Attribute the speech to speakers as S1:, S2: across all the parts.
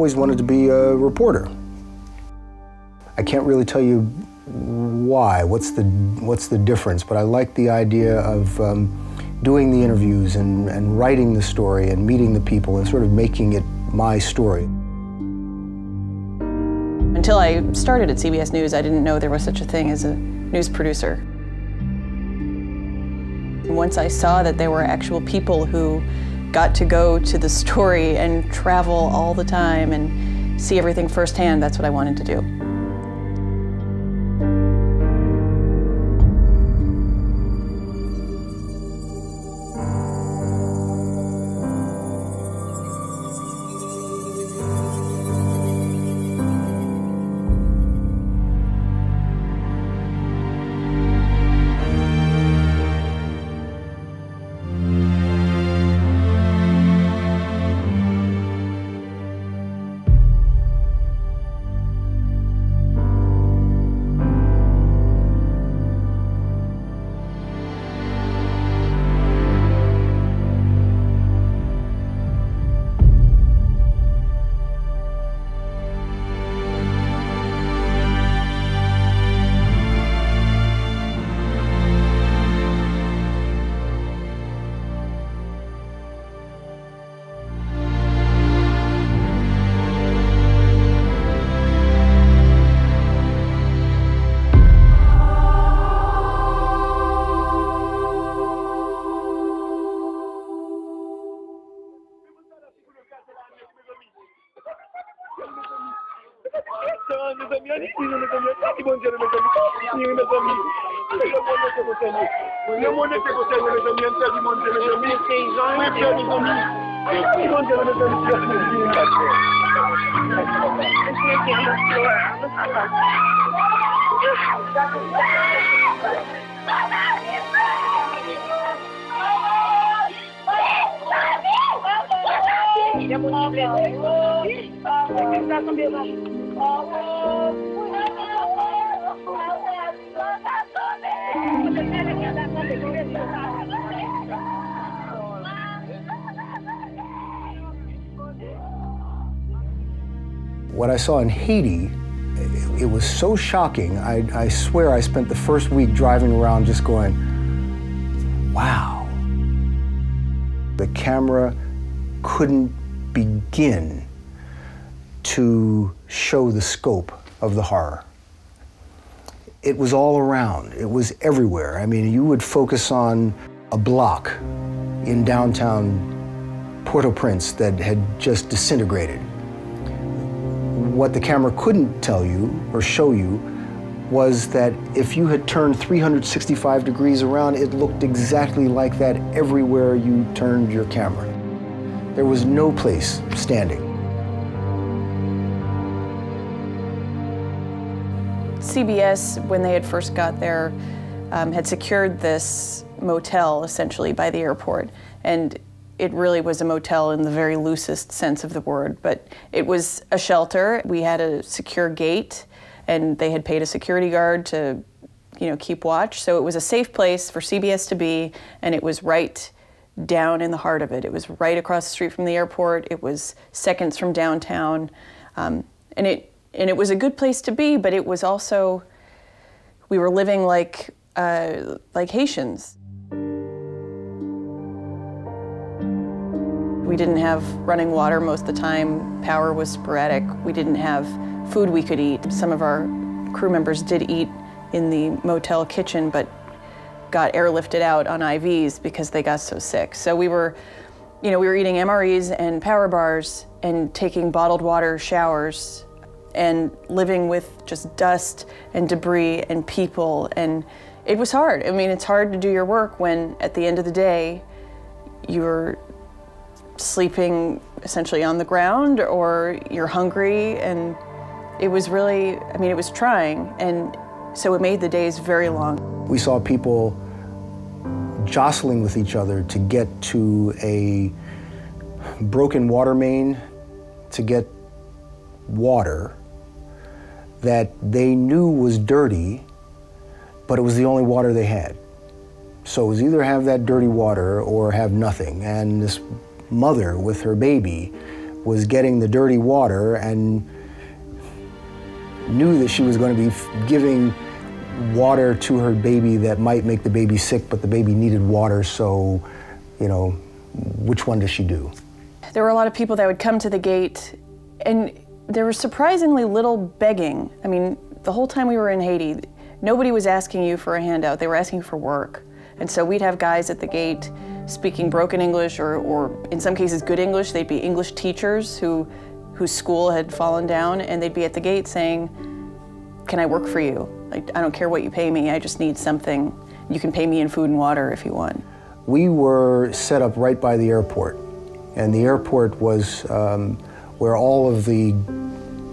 S1: always wanted to be a reporter. I can't really tell you why, what's the difference, but I like the idea of doing the interviews and writing the story and meeting the people and sort of making it my story.
S2: Until I started at CBS News, I didn't know there was such a thing as a news producer. Once I saw that there were actual people who got to go to the story and travel all the time and see everything firsthand, that's what I wanted to do.
S1: What I saw in Haiti, it was so shocking. I swear I spent the first week driving around just going, wow. The camera couldn't begin to show the scope of the horror. It was all around. It was everywhere. I mean, you would focus on a block in downtown Port-au-Prince that had just disintegrated. What the camera couldn't tell you or show you was that if you had turned 365 degrees around, it looked exactly like that everywhere you turned your camera. There was no place standing.
S2: CBS, when they had first got there, had secured this motel, essentially, by the airport. And it really was a motel in the very loosest sense of the word, but it was a shelter. We had a secure gate, and they had paid a security guard to, keep watch. So it was a safe place for CBS to be, and it was right down in the heart of it. It was right across the street from the airport. It was seconds from downtown, and it was a good place to be. But it was also, we were living like Haitians. We didn't have running water most of the time. Power was sporadic. We didn't have food we could eat. Some of our crew members did eat in the motel kitchen, but got airlifted out on IVs because they got so sick. So we were eating MREs and power bars and taking bottled water showers and living with just dust and debris and people. And it was hard. I mean, it's hard to do your work when at the end of the day, you're sleeping essentially on the ground or you're hungry, and it was really, it was trying, and so it made the days very long.
S1: We saw people jostling with each other to get to a broken water main to get water that they knew was dirty, but it was the only water they had. So it was either have that dirty water or have nothing. And this mother with her baby was getting the dirty water and knew that she was going to be giving water to her baby that might make the baby sick, but the baby needed water, so, you know, which one does she do?
S2: There were a lot of people that would come to the gate, and there was surprisingly little begging. I mean, the whole time we were in Haiti, nobody was asking you for a handout, they were asking for work. And so we'd have guys at the gate speaking broken English, or in some cases good English. They'd be English teachers whose school had fallen down, and they'd be at the gate saying, "Can I work for you? Like, I don't care what you pay me, I just need something. You can pay me in food and water if you want."
S1: We were set up right by the airport, and the airport was where all of the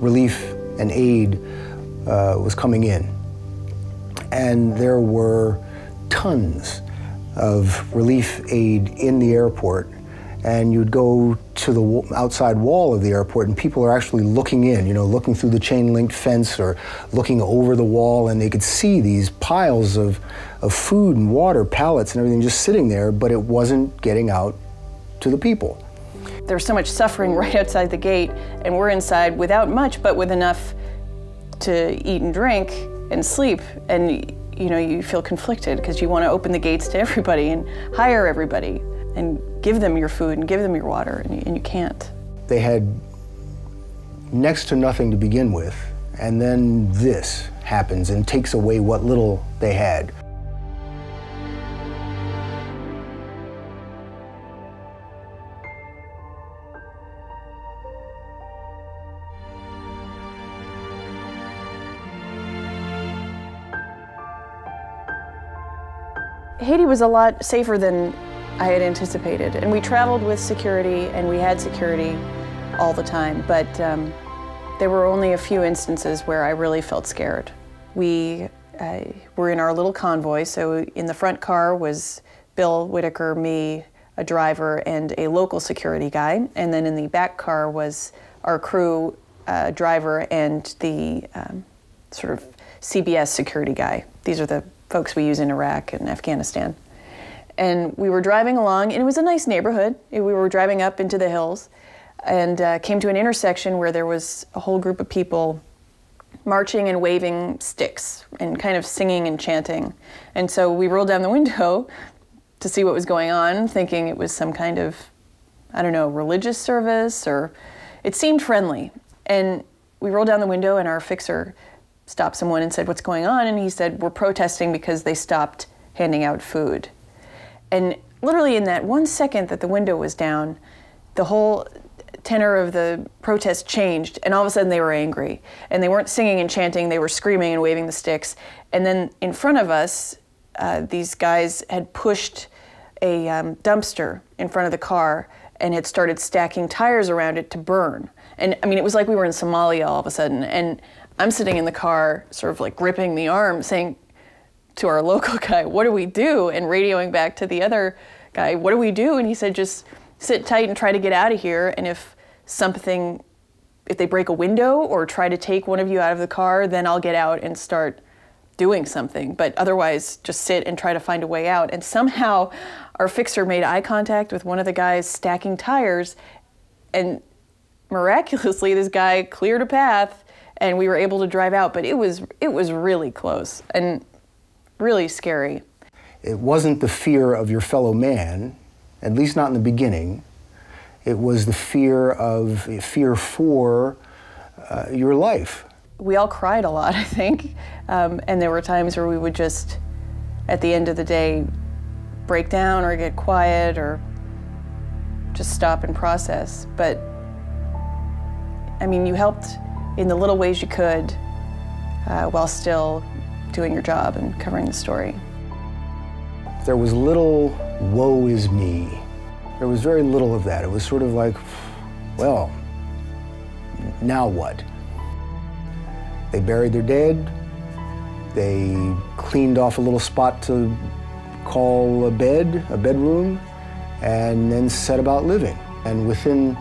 S1: relief and aid was coming in. And there were tons of relief aid in the airport, and you'd go to the outside wall of the airport and people are actually looking in, you know, looking through the chain-link fence or looking over the wall, and they could see these piles of food and water, pallets and everything just sitting there, but it wasn't getting out to the people.
S2: There's so much suffering right outside the gate, and we're inside without much, but with enough to eat and drink and sleep. And you know, you feel conflicted because you want to open the gates to everybody and hire everybody and give them your food and give them your water, and you can't.
S1: They had next to nothing to begin with, and then this happens and takes away what little they had.
S2: Haiti was a lot safer than I had anticipated, and we traveled with security and we had security all the time, but there were only a few instances where I really felt scared. We were in our little convoy, so in the front car was Bill Whitaker, me, a driver, and a local security guy, and then in the back car was our crew driver and the sort of CBS security guy. These are the folks we use in Iraq and Afghanistan. And we were driving along, and it was a nice neighborhood. We were driving up into the hills and came to an intersection where there was a whole group of people marching and waving sticks and kind of singing and chanting. And so we rolled down the window to see what was going on, thinking it was some kind of, I don't know, religious service, or it seemed friendly. And we rolled down the window, and our fixer stopped someone and said, "What's going on?" And he said, "We're protesting because they stopped handing out food." And literally in that 1 second that the window was down, the whole tenor of the protest changed, and all of a sudden they were angry. And they weren't singing and chanting, they were screaming and waving the sticks. And then in front of us, these guys had pushed a dumpster in front of the car and had started stacking tires around it to burn. And I mean, it was like we were in Somalia all of a sudden. And I'm sitting in the car, sort of like gripping the arm, saying to our local guy, "What do we do?" And radioing back to the other guy, "What do we do?" And he said, "Just sit tight and try to get out of here. And if they break a window or try to take one of you out of the car, then I'll get out and start doing something. But otherwise, just sit and try to find a way out." And somehow our fixer made eye contact with one of the guys stacking tires, and miraculously this guy cleared a path and we were able to drive out. But it was really close and really scary.
S1: It wasn't the fear of your fellow man, at least not in the beginning. It was the fear for your life.
S2: We all cried a lot, I think, and there were times where we would just, at the end of the day, break down or get quiet or just stop and process. But I mean, you helped in the little ways you could while still doing your job and covering the story.
S1: There was little woe is me. There was very little of that. It was sort of like, well, now what? They buried their dead. They cleaned off a little spot to call a bedroom, and then set about living. And within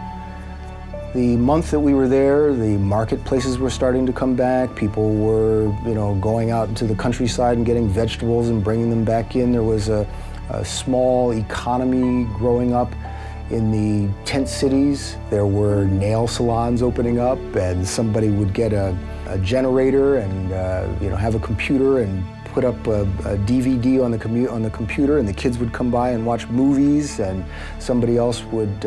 S1: the month that we were there, the marketplaces were starting to come back. People were, going out into the countryside and getting vegetables and bringing them back in. There was a small economy growing up In the tent cities, there were nail salons opening up, and somebody would get a generator and have a computer and put up a DVD on the computer, and the kids would come by and watch movies, and somebody else would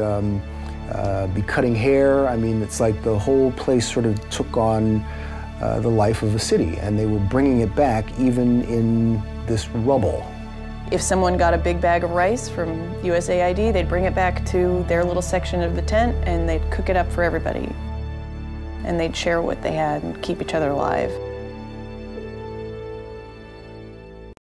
S1: be cutting hair. I mean, it's like the whole place sort of took on the life of a city, and they were bringing it back even in this rubble.
S2: If someone got a big bag of rice from USAID, they'd bring it back to their little section of the tent and they'd cook it up for everybody. And they'd share what they had and keep each other alive.